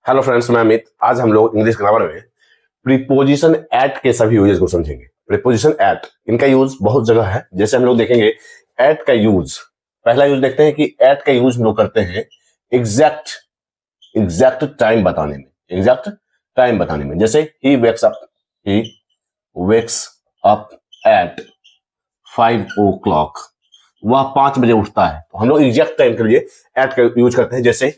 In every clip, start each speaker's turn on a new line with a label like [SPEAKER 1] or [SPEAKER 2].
[SPEAKER 1] Hello friends, मैं अमित। आज हम लोग इंग्लिश ग्रामर में प्रीपोजिशन एट के सभी यूजेस को समझेंगे। प्रीपोजिशन एट, इनका यूज बहुत जगह है। जैसे हम लोग देखेंगे एट का यूज, पहला यूज देखते हैं कि एट का यूज हम लोग करते हैं एग्जैक्ट टाइम बताने में। एग्जैक्ट टाइम बताने में, जैसे he wakes up at 5 o'clock, वह 5 बजे उठता है। तो हम लोग एग्जैक्ट टाइम के लिए एट का यूज करते हैं। जैसे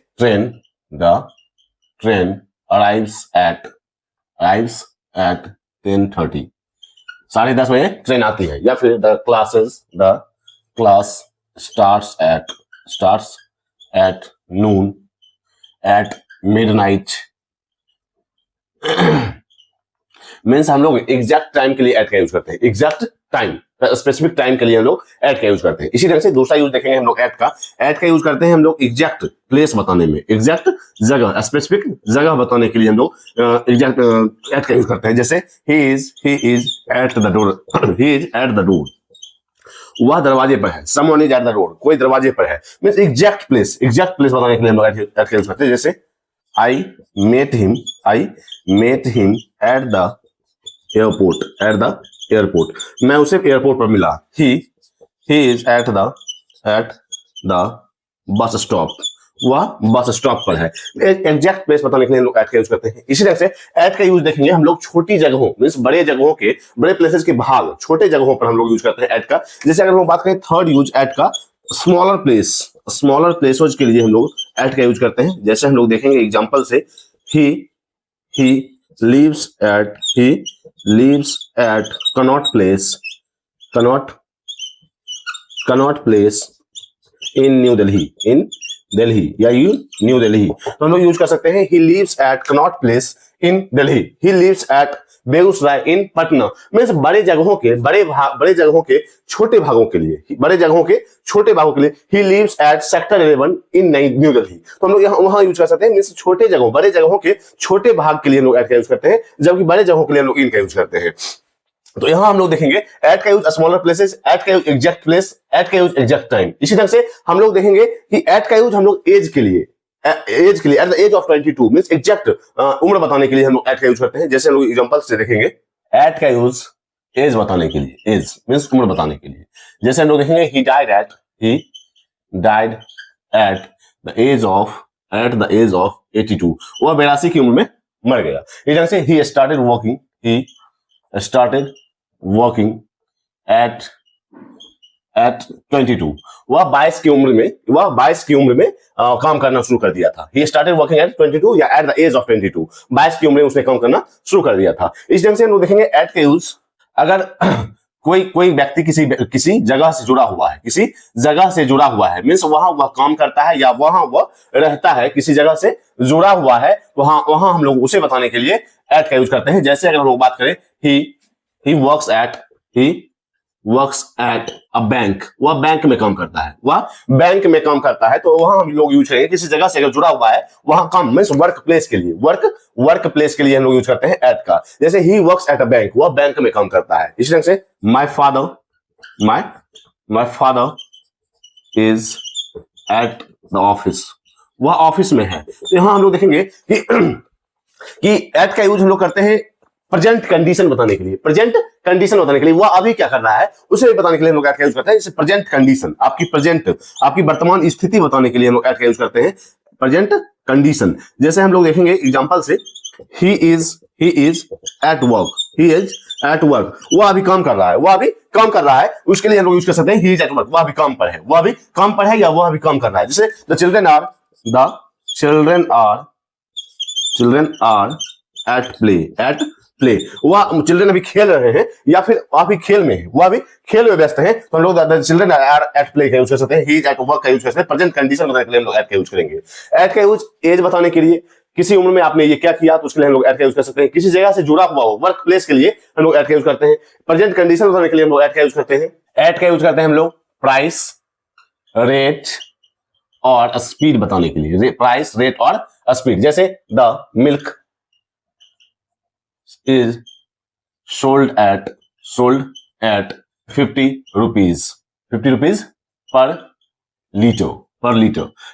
[SPEAKER 1] ट्रेन arrives at 10:30, 10:30 बजे ट्रेन आती है। या फिर the class starts at noon, at midnight। Means हम लोग एग्जैक्ट टाइम के लिए एट का यूज करते हैं। एग्जैक्ट टाइम, स्पेसिफिक टाइम के लिए हम लोग एट का यूज करते हैं। इसी तरह से दूसरा यूज देखेंगे हम लोग एट का यूज करते हैं हम लोग एग्जैक्ट प्लेस बताने में। एग्जैक्ट जगह, स्पेसिफिक जगह बताने के लिए हम लोग एग्जैक्ट एट का यूज करते हैं। जैसे ही इज एट द डोर, वह दरवाजे पर है। Someone is at the door, कोई दरवाजे पर है। मीन्स एग्जैक्ट प्लेस बताने के लिए हम लोग एट का यूज करते हैं। जैसे I met him at the airport, मैं उसे एयरपोर्ट पर मिला। He is at the bus stop, वह बस स्टॉप पर है। एग्जैक्ट प्लेस बताने के लिए हम लोग एट का यूज करते हैं। इसी तरह से एट का यूज देखेंगे हम लोग छोटी जगहों, मीन्स बड़े प्लेसेस के भाग, छोटे जगहों पर हम लोग यूज करते हैं एट का। जैसे अगर हम बात करें थर्ड यूज एट का, स्मॉलर प्लेसेस के लिए हम लोग एट का यूज करते हैं। जैसे हम लोग देखेंगे एग्जांपल से, he lives at cannot place in New Delhi या न्यू दिल्ली। तो हम लोग यूज कर सकते हैं he lives at cannot place in Delhi, he lives at Begusarai in Patna. Means बड़े जगहों के छोटे भागों के लिए he lives at sector 11 in new Delhi. तो हम लोग यहाँ वहां यूज कर सकते हैं। मीन्स बड़े जगहों के छोटे भाग के लिए हम लोग एट का यूज करते हैं, जबकि बड़े जगहों के लिए हम लोग इन का यूज करते हैं। तो यहां हम लोग देखेंगे एट का यूज स्मॉलर प्लेसेस, एट का यूज एग्जैक्ट प्लेस, एट का यूज एग्जैक्ट टाइम। इसी तरह से हम लोग देखेंगे कि एट का यूज हम लोग एज के लिए at the age of 22, means exact उम्र बताने के लिए हम लोग एट का यूज करते हैं। जैसे हम लोग एग्जांपल से देखेंगे एट का यूज एज बताने के लिए, एज मींस उम्र बताने के लिए। जैसे हम लोग देखेंगे he died at the age of 82, वह 82 की उम्र में मर गया। इस तरह से ही स्टार्टेड वर्किंग एट 22, वह 22 की उम्र में काम करना शुरू कर दिया था। He started working at 22 या at the age of 22, 22 की उम्र में उसने काम करना शुरू कर दिया था। इस ढंग से हम लोग देखेंगे एट का यूज अगर कोई व्यक्ति किसी जगह से जुड़ा हुआ है, मीन्स वहां वह काम करता है या वहां वह रहता है, किसी जगह से जुड़ा हुआ है, वहां हम लोग उसे बताने के लिए एट का यूज करते हैं। जैसे अगर हम लोग बात करें he works at a bank, वह बैंक में काम करता है, तो वहां हम लोग यूज करेंगे किसी जगह से अगर जुड़ा हुआ है, वहां काम मींस वर्क प्लेस के लिए हम लोग यूज करते हैं एट का। जैसे he works at a bank, वह बैंक में काम करता है। इसी तरह से my father is at the office, वह ऑफिस में है। तो यहां हम लोग देखेंगे कि एट का यूज हम लोग करते हैं प्रेजेंट कंडीशन बताने के लिए, वह अभी क्या कर रहा है उसे बताने के लिए हम लोग एट का यूज करते हैं। जैसे प्रेजेंट कंडीशन, आपकी वर्तमान स्थिति बताने के लिए हम लोग एट का यूज करते हैं, प्रेजेंट कंडीशन। जैसे हम लोग देखेंगे एग्जांपल से ही इज एट वर्क, वह अभी काम कर रहा है, उसके लिए हम लोग यूज कर सकते हैं ही इज एट वर्क, वह अभी काम पर है या वह अभी काम कर रहा है। जैसे the children are at play, वह चिल्ड्रन अभी खेल रहे हैं या फिर अभी खेल में है, वह अभी खेल में व्यस्त है, तो हम लोग the children are at play का यूज कर सकते हैं। ही इज एट वर्क का यूज कर सकते हैं। प्रेजेंट कंडीशन बताने के लिए हम लोग एट का यूज करेंगे। एट का यूज एज बताने के लिए, किसी उम्र में आपने ये क्या किया तो उसके लिए हम लोग एट का यूज कर सकते हैं। किसी जगह से जुड़ा हुआ हो, वर्क प्लेस के लिए हम लोग एट का यूज करते हैं। प्रेजेंट कंडीशन बताने के लिए हम लोग एट का यूज करते हैं। एट का यूज करते हैं हम लोग प्राइस, रेट और स्पीड बताने के लिए, प्राइस, रेट और स्पीड। जैसे the milk is sold at 50 rupees per liter,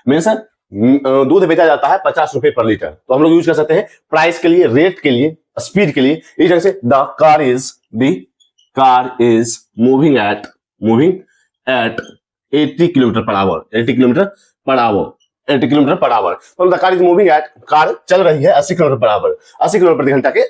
[SPEAKER 1] means दूध बेचा जाता है 50 रुपए पर लीटर, तो हम लोग यूज कर सकते हैं प्राइस के लिए, रेट के लिए, स्पीड के लिए। इस ढंग से the car is moving at 80 kilometre per hour, 80 kilometre per hour, 80 kilometre per hour. तो the car is moving at, car चल रही है 80 किलोमीटर पर आवर, 80 किलोमीटर प्रति घंटा के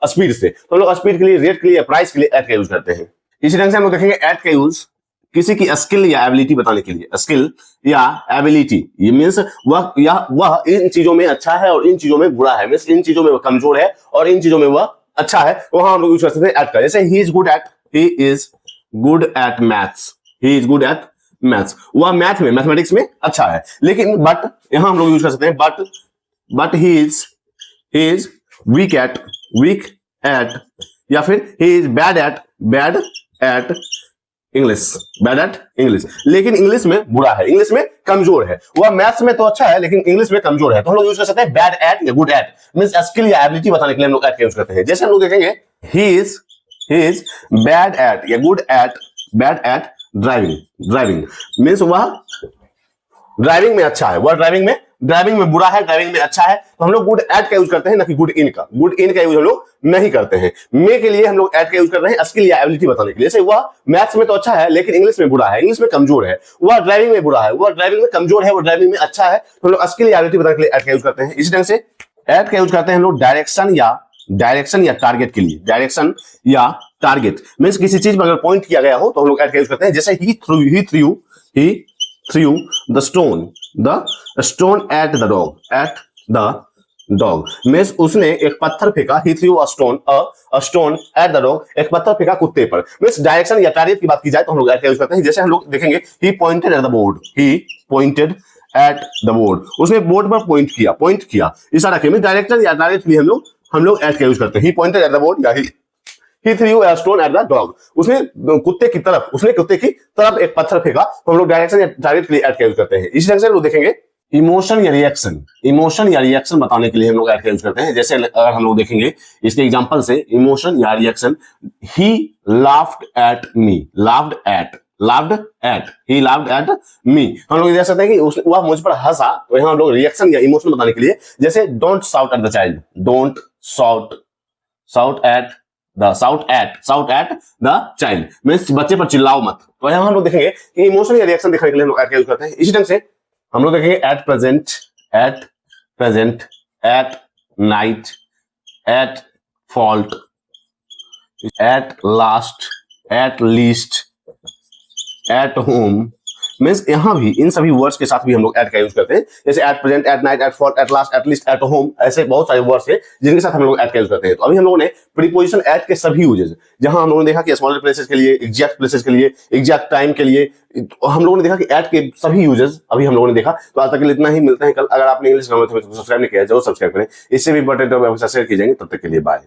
[SPEAKER 1] स्पीड से। तो हम लोग स्पीड के लिए, रेट के लिए, प्राइस के लिए एट का यूज करते हैं। इसी ढंग से हम लोग देखेंगे एट का यूज किसी की स्किल या एबिलिटी बताने के लिए। स्किल या एबिलिटी, ये मीन्स वह इन चीजों में अच्छा है और इन चीजों में बुरा है, मीन्स इन चीजों में वह कमजोर है और इन चीजों में वह अच्छा है, वहां हम लोग यूज कर सकते हैं एट का। जैसे he is good at maths, he is good at maths, वह मैथ में, मैथमेटिक्स में अच्छा है। लेकिन बट यहां हम लोग यूज कर सकते हैं but he is weak at, या फिर he is bad at English, लेकिन इंग्लिश में बुरा है, इंग्लिश में कमजोर है। वह मैथ्स में तो अच्छा है लेकिन इंग्लिश में कमजोर है, तो हम लोग यूज कर सकते हैं बैड एट या गुड एट, मींस स्किल या एबिलिटी बताने के लिए हम लोग एट का यूज करते हैं। जैसे हम लोग देखेंगे ही is bad eight driving, means वह ड्राइविंग में अच्छा है, वह ड्राइविंग में बुरा है, ड्राइविंग में अच्छा है। तो हम लोग गुड एट का यूज करते हैं, ना कि गुड इन का। गुड इन का यूज हम लोग नहीं करते हैं। मे के लिए हम लोग एट का यूज कर रहे हैं स्किल या एबिलिटी बताने के लिए। जैसे वह मैथ्स में तो अच्छा है लेकिन इंग्लिश में बुरा है, इंग्लिश में कमजोर है। वह ड्राइविंग में बुरा है, वह ड्राइविंग में कमजोर है, वह ड्राइविंग में अच्छा है। तो हम लोग स्किल या एबिलिटी बताने के लिए एट का यूज करते हैं। इसी ढंग से एट का यूज करते हैं हम लोग डायरेक्शन या टारगेट के लिए। डायरेक्शन या टारगेट मींस किसी चीज पर अगर पॉइंट किया गया हो तो हम लोग एट का यूज करते हैं। जैसे ही threw the stone at the dog, means उसने एक पत्थर फेंका। He threw a stone at the dog, एक पत्थर फेंका कुत्ते पर। मींस डायरेक्शन या टारगेट की बात की जाए तो हम लोग एट का यूज करते हैं। जैसे हम लोग देखेंगे ही पॉइंटेड एट द बोर्ड, उसने बोर्ड पर पॉइंट किया, इशारा किया। मींस डायरेक्शन या टारगेट के लिए हम लोग एट का यूज करते हैं। ही पॉइंटेड एट द बोर्ड या he threw a stone at the dog, उसने कुत्ते की तरफ एक पत्थर फेंका। तो हम लोग डायरेक्शन या टारगेट के लिए एट का यूज करते हैं। इसी ढंग से हम लोग देखेंगे इमोशन या रिएक्शन बताने के लिए हम लोग एट का यूज करते हैं। जैसे अगर हम लोग देखेंगे इसके एग्जांपल से, इमोशन या reaction, he laughed at me, he laughed at me, हम लोग देख सकते हैं कि वह मुझ पर हंसा। तो यहाँ हम लोग रिएक्शन या इमोशन बताने के लिए, जैसे don't shout at the child, don't shout at the child, means बच्चे पर चिल्लाओ मत। तो यहां हम लोग देखेंगे कि इमोशन या रिएक्शन दिखाने के लिए हम लोग एट का यूज करते हैं। इसी ढंग से हम लोग देखेंगे at present, at night, at fault, at last, at least, at home, means यहां भी इन सभी वर्ड्स के साथ भी हम लोग एट का यूज करते हैं। जैसे at present, at night, at fault, at last, at least, at home, ऐसे बहुत सारे वर्ड्स हैं जिनके साथ हम लोग एट का यूज करते हैं। तो अभी हम लोगों ने प्रीपोजिशन एट के सभी यूजेस, जहां हम लोगों ने देखा कि स्मॉलर प्लेसेस के लिए, एग्जैक्ट प्लेसेस के लिए, एग्जैक्ट टाइम के लिए, हम लोगों ने देखा कि एट के सभी यूजेस अभी हम लोगों ने देखा। तो आज तक के लिए इतना ही, मिलते हैं कल। अगर आपने इंग्लिश ग्रामर सब्सक्राइब नहीं किया जरूर सब्सक्राइब करें। इससे भी इंपॉर्टेंट शेयर किए जाएंगे। तब तक के लिए बाय।